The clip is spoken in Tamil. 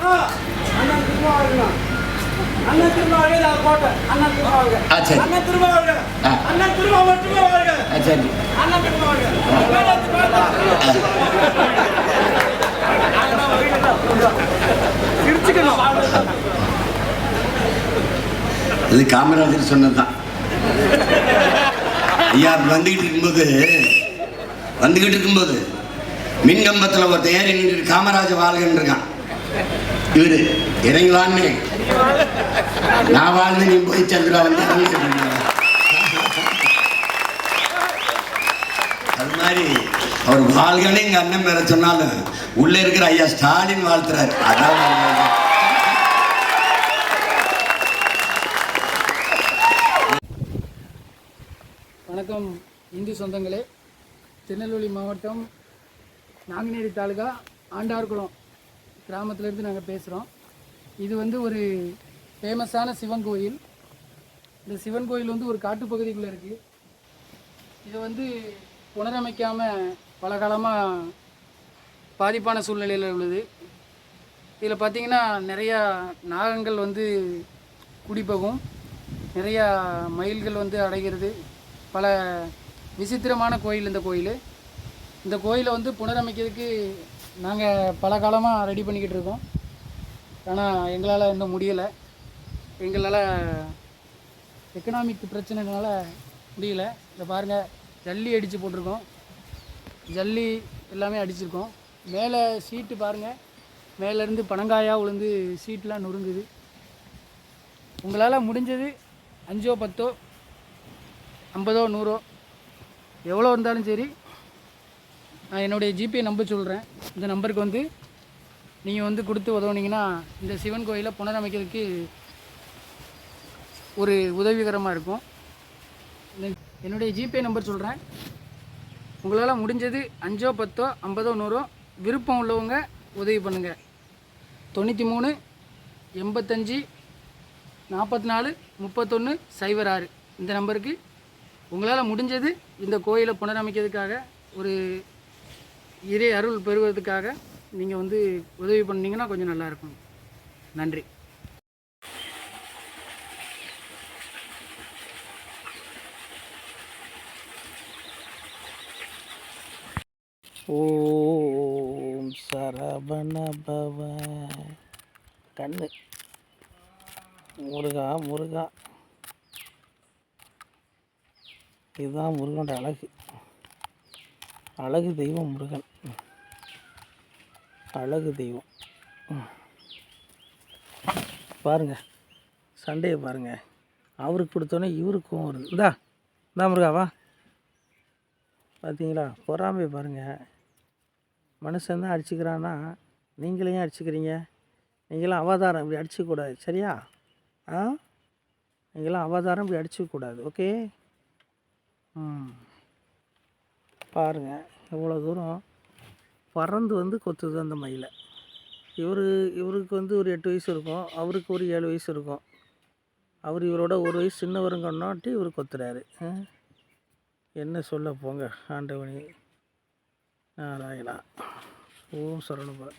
அண்ணன் திருமாவளவன் அண்ணன் திருமாவளவன் கோட்டை அண்ணன் திருமாவளவன் அண்ணன் திருமாவளவன் அண்ணன் திருமாவளவன் சரி அண்ணன் திருமாவளவன் இது காமராஜர் சொன்னதுதான். ஐயா வந்துகிட்டு இருக்கும்போது மின்கம்பத்தில் ஒருத்தன் ஏறி நின்று காமராஜ வாழ்கன்னு இருக்கான். இவரு இறங்கலான்னு நான் வாழ்ந்து நீ போய் சந்திரா வந்து அது மாதிரி அவர் வாழ்கன்னு எங்க அண்ணன் மேல சொன்னாலும் உள்ள இருக்கிற ஐயா ஸ்டாலின் வாழ்த்துறாரு. அதான் வணக்கம் இந்து சொந்தங்களே. திருநெல்வேலி மாவட்டம் நாங்குநேரி தாலுகா ஆண்டார்குளம் கிராமத்திலேருந்து நாங்கள் பேசுகிறோம். இது வந்து ஒரு ஃபேமஸான சிவன் கோயில். இந்த சிவன் கோயில் வந்து ஒரு காட்டுப்பகுதிக்குள்ளே இருக்குது. இதை வந்து புனரமைக்காமல் பல காலமாக பாதிப்பான சூழ்நிலையில் உள்ளது. இதில் பார்த்திங்கன்னா நிறையா நாகங்கள் வந்து குடிப்பகும், நிறையா மயில்கள் வந்து அடைகிறது. பல விசித்திரமான கோயில் இந்த கோயிலை வந்து புனரமைக்கிறதுக்கு நாங்கள் பல காலமாக ரெடி பண்ணிக்கிட்டு இருக்கோம். ஆனால் எங்களால் இன்னும் முடியலை. எங்களால் எக்கனாமிக் பிரச்சனைனால முடியலை. இந்த பாருங்கள், ஜல்லி அடித்து போட்டிருக்கோம், ஜல்லி எல்லாமே அடிச்சிருக்கோம். மேலே சீட்டு பாருங்கள், மேலேருந்து பனங்காயாக விழுந்து சீட்டெலாம் நொறுங்குது. உங்களால் முடிஞ்சது 5 10 50 100 எவ்வளோ இருந்தாலும் சரி, நான் என்னுடைய ஜிபே நம்பர் சொல்கிறேன். இந்த நம்பருக்கு வந்து நீங்கள் வந்து கொடுத்து உதவுனீங்கன்னா இந்த சிவன் கோயிலை புனரமைக்கிறதுக்கு ஒரு உதவிகரமாக இருக்கும். என்னுடைய ஜிபே நம்பர் சொல்கிறேன். உங்களால் முடிஞ்சது 5 10 50 100 விருப்பம் உள்ளவங்க உதவி பண்ணுங்கள். 93 85 44 31 06 இந்த நம்பருக்கு உங்களால் முடிஞ்சது இந்த கோயிலை புனரமைக்கிறதுக்காக, ஒரு இறை அருள் பெறுவதற்காக நீங்கள் வந்து உதவி பண்ணிங்கன்னா கொஞ்சம் நல்லாயிருக்கும். நன்றி. ஓம் சரவண பவ. கண்ணு முருகா முருகா, இதுதான் முருகனோட அழகு தெய்வம். முருகன் அழகு தெய்வம். பாருங்கள், சண்டையை பாருங்கள். அவருக்கு கொடுத்தோன்னே இவருக்கும் வருது. இந்தா முருகாவா, பார்த்தீங்களா? பொறாமையை பாருங்கள். மனுஷன் தான் அடிச்சுக்கிறான்னா நீங்களையும் அடிச்சுக்கிறீங்க. நீங்களாம் அவதாரம் இப்படி அடிச்சுக்கூடாது, சரியா? நீங்களாம் அவதாரம் இப்படி அடிச்சுக்கூடாது, ஓகே? பாருங்கள், எவ்வளோ தூரம் பறந்து வந்து கொத்துது அந்த மயிலை. இவருக்கு வந்து ஒரு 8 வயசு இருக்கும், அவருக்கு ஒரு 7 வயசு இருக்கும். அவர் இவரோட 1 வயசு சின்னவருங்கன்னாட்டி இவர் கொத்துறாரு. என்ன சொல்ல போங்க. ஆண்டவனி நாராயணா. ஓம் சரவணபவ.